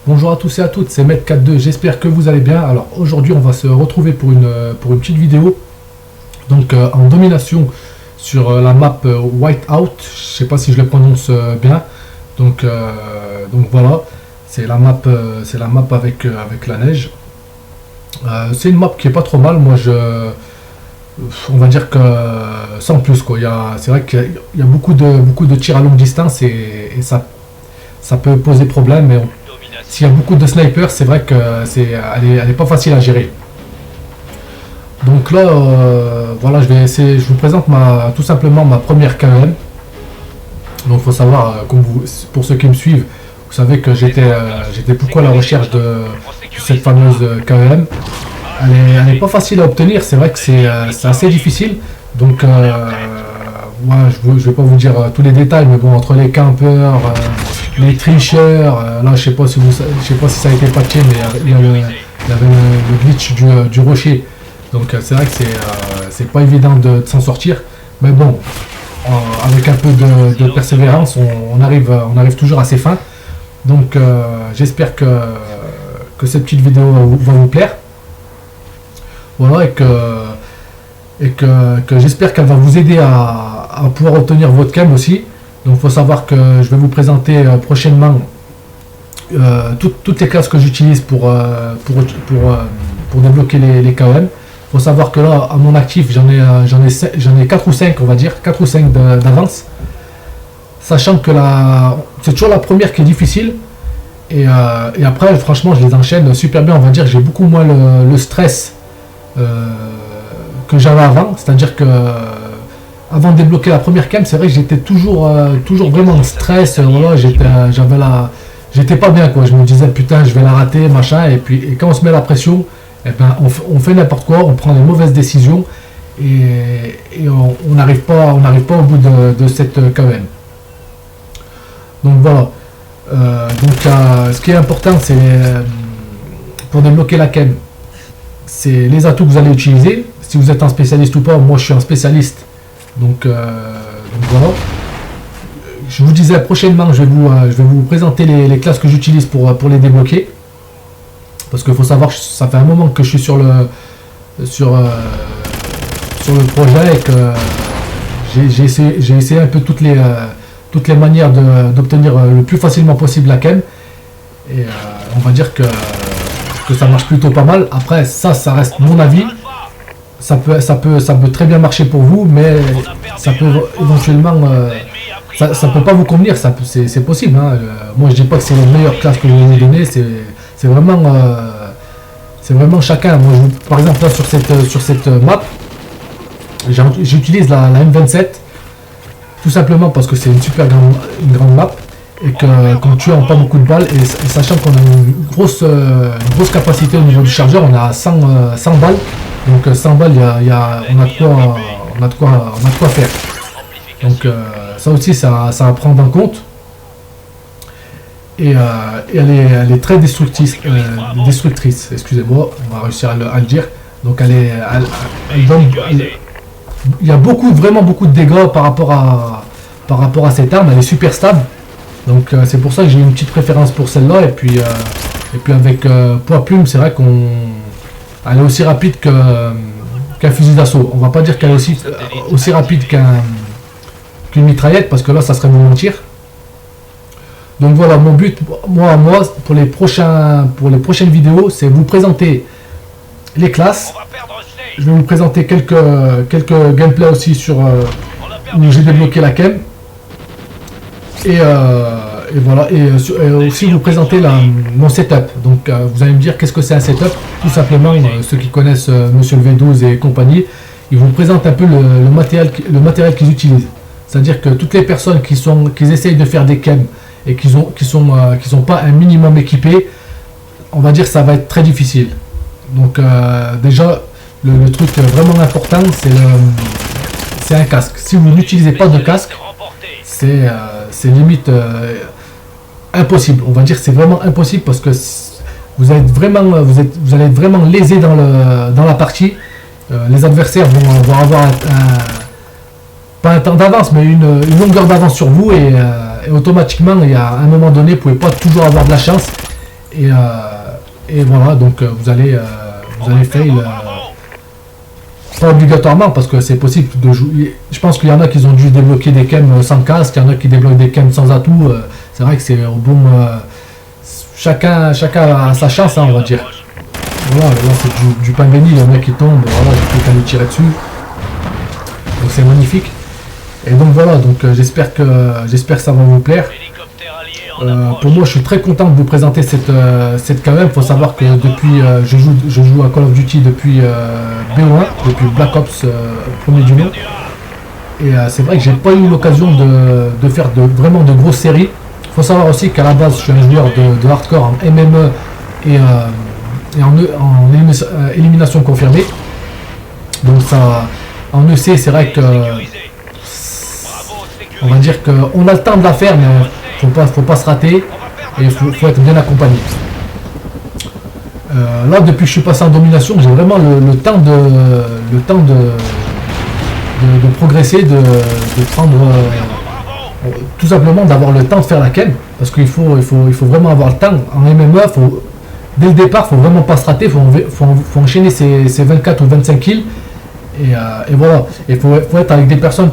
Bonjour à tous et à toutes, c'est Med42, j'espère que vous allez bien. Alors aujourd'hui on va se retrouver pour une petite vidéo donc en domination sur la map Whiteout, je sais pas si je le prononce bien. Donc voilà, c'est la map avec la neige. C'est une map qui est pas trop mal, on va dire que sans plus quoi. C'est vrai qu'il y a beaucoup de tirs à longue distance et ça peut poser problème, mais s'il y a beaucoup de snipers, c'est vrai que elle est pas facile à gérer. Donc là, voilà, je vous présente tout simplement ma première KEM. Donc il faut savoir, pour ceux qui me suivent, vous savez que j'étais beaucoup à la recherche de cette fameuse KEM. Elle est pas facile à obtenir, c'est vrai que c'est assez difficile. Donc moi, je vais pas vous dire tous les détails, mais bon, entre les campeurs, les tricheurs, là je sais pas si ça a été patché, mais il y avait le glitch du rocher. Donc c'est vrai que c'est pas évident de s'en sortir, mais bon, avec un peu de persévérance, on arrive toujours à ses fins. Donc j'espère que cette petite vidéo va vous plaire. Voilà, et que j'espère qu'elle va vous aider à pouvoir obtenir votre cam aussi. Donc il faut savoir que je vais vous présenter prochainement toutes les classes que j'utilise pour débloquer les KOM. Il faut savoir que là, à mon actif, j'en ai 4 ou 5, on va dire, 4 ou 5 d'avance. Sachant que c'est toujours la première qui est difficile. Et après, franchement, je les enchaîne super bien. On va dire que j'ai beaucoup moins le stress que j'avais avant. C'est-à-dire que avant de débloquer la première cam, c'est vrai que j'étais toujours vraiment en stress. Voilà, j'étais pas bien, quoi. Je me disais putain, je vais la rater, machin. Et quand on se met la pression, eh ben, on fait n'importe quoi, on prend les mauvaises décisions et on n'arrive pas au bout de cette KM. Donc voilà. Ce qui est important, c'est pour débloquer la cam, c'est les atouts que vous allez utiliser. Si vous êtes un spécialiste ou pas, moi je suis un spécialiste. Donc voilà. Je vous disais prochainement, je vais vous présenter les classes que j'utilise pour les débloquer. Parce qu'il faut savoir que ça fait un moment que je suis sur le projet et que j'ai essayé un peu toutes les manières d'obtenir le plus facilement possible la cam. Et on va dire que ça marche plutôt pas mal. Après ça reste mon avis. Ça peut très bien marcher pour vous, mais ça peut éventuellement ça peut pas vous convenir. C'est possible, hein. Moi je dis pas que c'est les meilleures classes que je vais vous donner, c'est vraiment chacun. Moi, par exemple là sur cette map, j'utilise la M27 tout simplement parce que c'est une grande map et qu'on tue en pas beaucoup de balles, et sachant qu'on a une grosse capacité au niveau du chargeur, on a 100 balles. Donc 100 balles, on a de quoi faire. Donc ça aussi, ça à prendre en compte. Et elle est très destructrice, excusez-moi, on va réussir à le dire. Donc il y a vraiment beaucoup de dégâts par rapport à cette arme. Elle est super stable. Donc c'est pour ça que j'ai une petite préférence pour celle-là. Et puis avec poids plume, c'est vrai qu'elle est aussi rapide qu'un fusil d'assaut. On va pas dire qu'elle est aussi rapide qu'une mitraillette, parce que là ça serait vous mentir. Donc voilà, mon but, moi pour les prochaines vidéos, c'est vous présenter les classes. Je vais vous présenter quelques gameplays aussi sur où j'ai débloqué la cam. Et voilà, et aussi vous présenter mon setup. Donc vous allez me dire qu'est-ce que c'est un setup. Tout simplement, ceux qui connaissent Monsieur le V12 et compagnie, ils vous présentent un peu le matériel qu'ils utilisent. C'est-à-dire que toutes les personnes qui essayent de faire des cams et qui sont pas un minimum équipés, on va dire que ça va être très difficile. Donc déjà, le truc vraiment important, c'est un casque. Si vous n'utilisez pas de casque, c'est limite impossible. On va dire que c'est vraiment impossible, parce que vous allez être vraiment lésé dans la partie. Les adversaires vont avoir pas un temps d'avance, mais une longueur d'avance sur vous, et automatiquement, il y a un moment donné, vous ne pouvez pas toujours avoir de la chance, Et, et voilà, donc vous allez fail. Pas obligatoirement parce que c'est possible de jouer. Je pense qu'il y en a qui ont dû débloquer des chems sans casque, il y en a qui débloquent des chems sans atout. C'est vrai que c'est au bon. Chacun a sa chance, hein, on va dire. Voilà, là c'est du pain béni, le mec qui tombe, voilà, j'ai plus qu'à lui tirer dessus. Donc c'est magnifique. Et donc voilà, donc j'espère que ça va vous plaire. Pour moi, je suis très content de vous présenter cette KM. Il faut savoir que depuis, je joue à Call of Duty depuis BO1, depuis Black Ops premier du nom. Et c'est vrai que j'ai pas eu l'occasion de faire vraiment de grosses séries. Il faut savoir aussi qu'à la base, je suis un joueur de hardcore en MME et en élimination confirmée. Donc ça, en EC, c'est vrai que on va dire qu'on a le temps de la faire, mais faut pas se rater et il faut être bien accompagné. Là, depuis que je suis passé en domination, j'ai vraiment le temps de progresser, de prendre tout simplement d'avoir le temps de faire la quête, parce qu'il faut vraiment avoir le temps. En MME, dès le départ, faut vraiment pas se rater, faut enchaîner ces 24 ou 25 kills. Et voilà, il faut être avec des personnes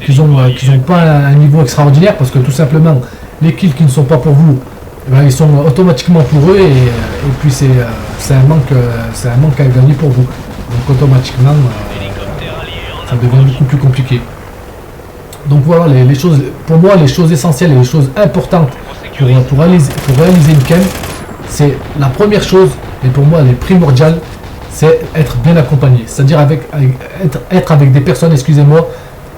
qui ont pas un niveau extraordinaire, parce que tout simplement les kills qui ne sont pas pour vous, ils sont automatiquement pour eux, et puis c'est un manque à gagner pour vous. Donc automatiquement ça devient beaucoup plus compliqué. Donc voilà les choses, pour moi les choses essentielles et les choses importantes pour réaliser une cam, c'est la première chose, et pour moi les primordiales, c'est être bien accompagné, c'est-à-dire être avec des personnes, excusez-moi,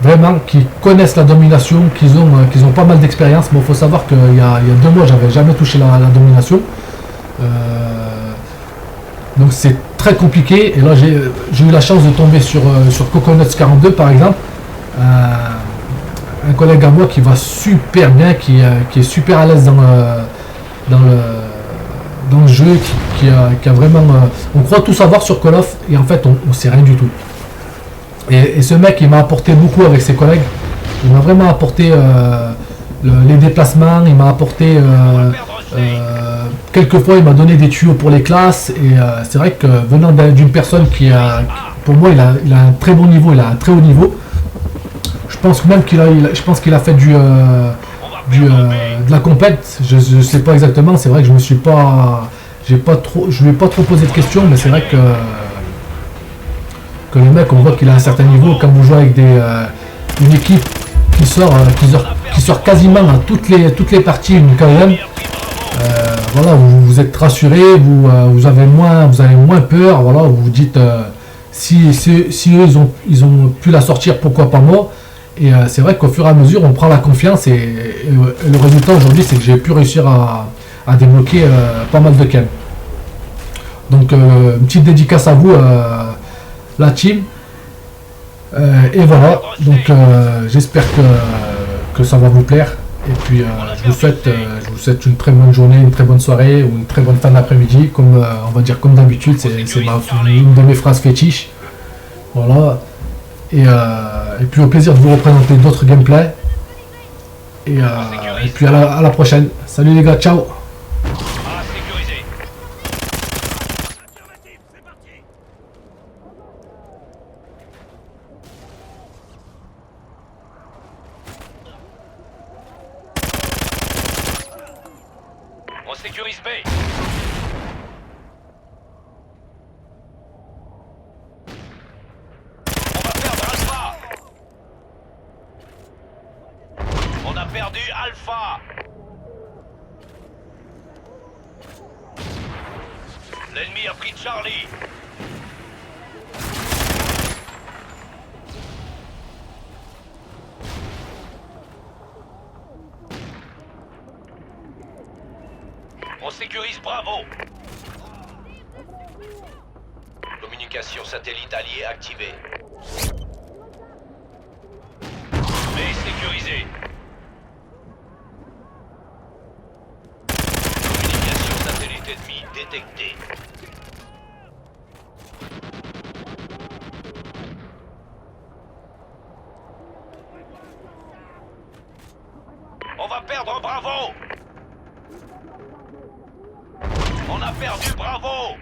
vraiment qui connaissent la domination, qui ont pas mal d'expérience. Bon, il faut savoir qu'il y a 2 mois, j'avais jamais touché la domination, donc c'est très compliqué. Et là, j'ai eu la chance de tomber sur Coconuts 42 par exemple, un collègue à moi qui va super bien, qui est super à l'aise dans le jeu, qui a vraiment... on croit tout savoir sur Call of, et en fait on sait rien du tout. Et ce mec, il m'a apporté beaucoup avec ses collègues. Il m'a vraiment apporté les déplacements, il m'a apporté... quelquefois, il m'a donné des tuyaux pour les classes, et c'est vrai que venant d'une personne pour moi, il a un très bon niveau, il a un très haut niveau. Je pense même qu'il a fait de la compète, je sais pas exactement, c'est vrai que je lui ai pas trop posé de questions, mais c'est vrai que le mec, on voit qu'il a un certain niveau. Quand vous jouez avec une équipe qui sort quasiment à toutes les parties une KM, voilà, vous êtes rassuré, vous avez moins peur, voilà, vous vous dites si eux ils ont pu la sortir, pourquoi pas moi. Et c'est vrai qu'au fur et à mesure on prend la confiance, et le résultat aujourd'hui, c'est que j'ai pu réussir à débloquer pas mal de cam. Donc une petite dédicace à vous, la team, et voilà, donc j'espère que ça va vous plaire, et puis je vous souhaite une très bonne journée, une très bonne soirée, ou une très bonne fin d'après-midi, comme on va dire, comme d'habitude, c'est une de mes phrases fétiches, voilà. Et puis au plaisir de vous représenter d'autres gameplays, et puis à la prochaine. Salut les gars, ciao. On sécurise B. On a perdu Alpha. L'ennemi a pris Charlie. On sécurise Bravo. Communication satellite alliée activée. B sécurisé. Communication satellite ennemi détectée. On va perdre Bravo. On a perdu Bravo.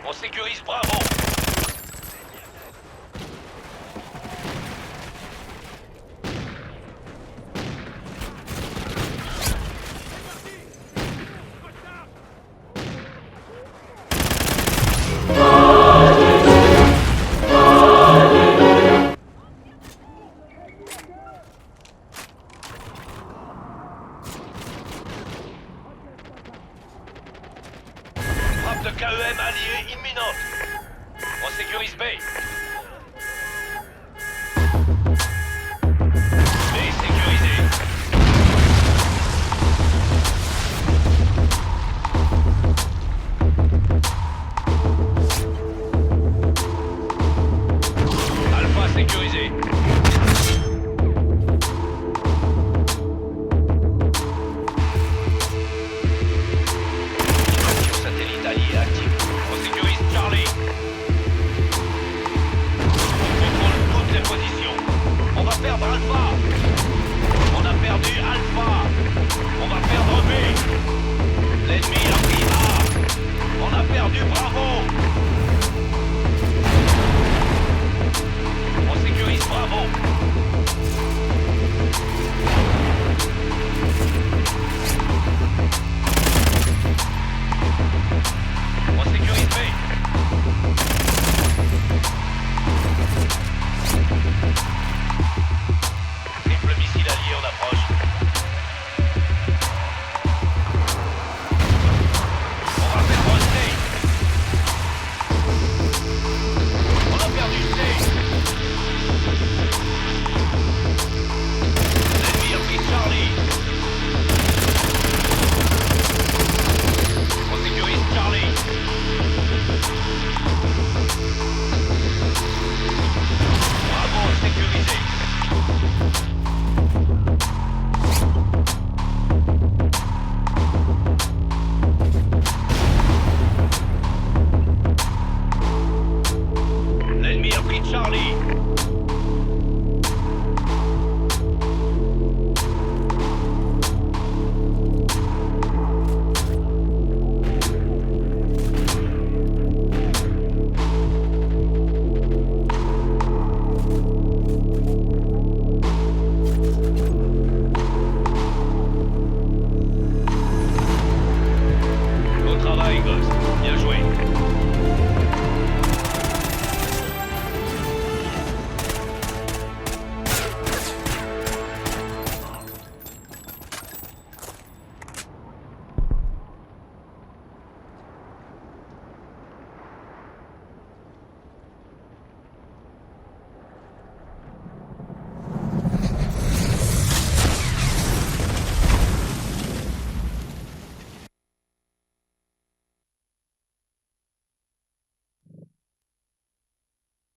On sécurise Bravo. Frappe de KEM alliée imminente. On sécurise B.